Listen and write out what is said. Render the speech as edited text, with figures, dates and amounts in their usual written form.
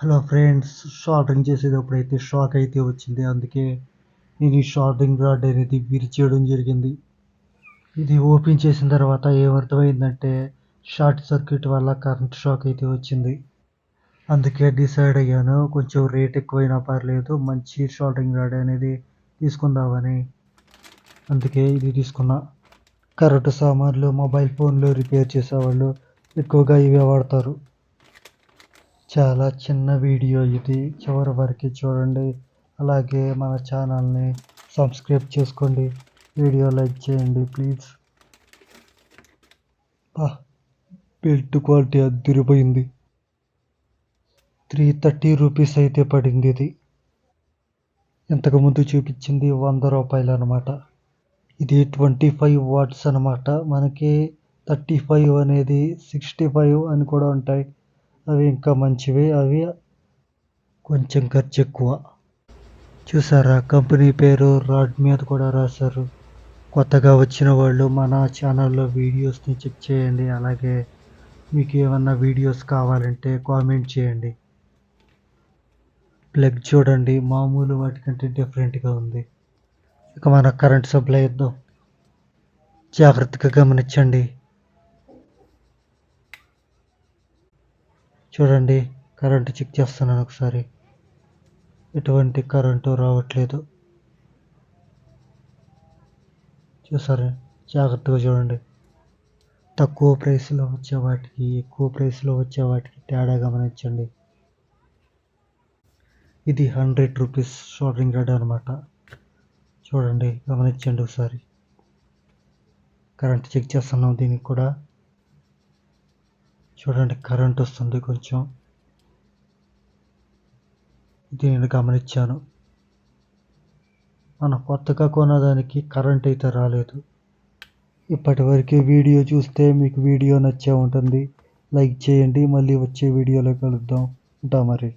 Hello friends, shorting చేసేటప్పుడైతే shock అయితే వచ్చింది. అందుకే నేను ఈ షార్టింగ్ రాడ్ అనేది విరిచేయడం జరిగింది. ఇది ఓపెన్ చేసిన తర్వాత ఏమర్థమైందంటే షార్ట్ సర్క్యూట్ వల్ల కరెంట్ షాక్ అయితే వచ్చింది. అందుకే డిసైడ్ అయ్యాను, కొంచెం రేట్ ఎక్కువైనా పర్లేదు మంచి షార్టింగ్ రాడ్ అనేది తీసుకుందామని. అందుకే ఇది తీసుకున్నా. కరెంటు సామాన్లు, మొబైల్ ఫోన్లు రిపేర్ చేసేవాళ్ళు ఎక్కువగా ఇవే వాడతారు. చాలా చిన్న వీడియో ఇది, చివరి వరకు చూడండి. అలాగే మన ఛానల్ని సబ్స్క్రైబ్ చేసుకోండి, వీడియో లైక్ చేయండి ప్లీజ్. బిల్డ్ క్వాలిటీ అదిరిపోయింది. 330 రూపీస్ అయితే పడింది ఇది. ఇంతకుముందు చూపించింది 100 రూపాయలు అనమాట. ఇది 25 వాట్స్ అనమాట. మనకి 35 అనేది 65 అని కూడా ఉంటాయి. అవి ఇంకా మంచివి, అవి కొంచెం ఖర్చు ఎక్కువ. చూసారా, కంపెనీ పేరు రాడ్ మీద కూడా రాశారు. కొత్తగా వచ్చిన వాళ్ళు మన ఛానల్లో వీడియోస్ని చెక్ చేయండి. అలాగే మీకు ఏమన్నా వీడియోస్ కావాలంటే కామెంట్ చేయండి. ప్లగ్ చూడండి, మామూలు వాటికంటే డిఫరెంట్గా ఉంది. ఇక మన కరెంట్ సప్లై ఇద్దాం, జాగ్రత్తగా గమనించండి. చూడండి, కరెంటు చెక్ చేస్తున్నాను ఒకసారి. ఎటువంటి కరెంటు రావట్లేదు. చూసారా, జాగ్రత్తగా చూడండి. తక్కువ ప్రైస్లో వచ్చే వాటికి, ఎక్కువ ప్రైస్లో వచ్చే వాటికి తేడా గమనించండి. ఇది 100 రూపీస్ షార్టింగ్ రాడ్ అనమాట. చూడండి, గమనించండి ఒకసారి. కరెంట్ చెక్ చేస్తున్నాం దీనికి కూడా. చూడండి, కరెంట్ వస్తుంది కొంచెం. ఇది నేను గమనించాను. మనం కొత్తగా కొనడానికి కరెంట్ అయితే రాలేదు. ఇప్పటివరకు వీడియో చూస్తే మీకు వీడియో నచ్చే ఉంటుంది. లైక్ చేయండి. మళ్ళీ వచ్చే వీడియోలో కలుద్దాం. ఉంటా మరి.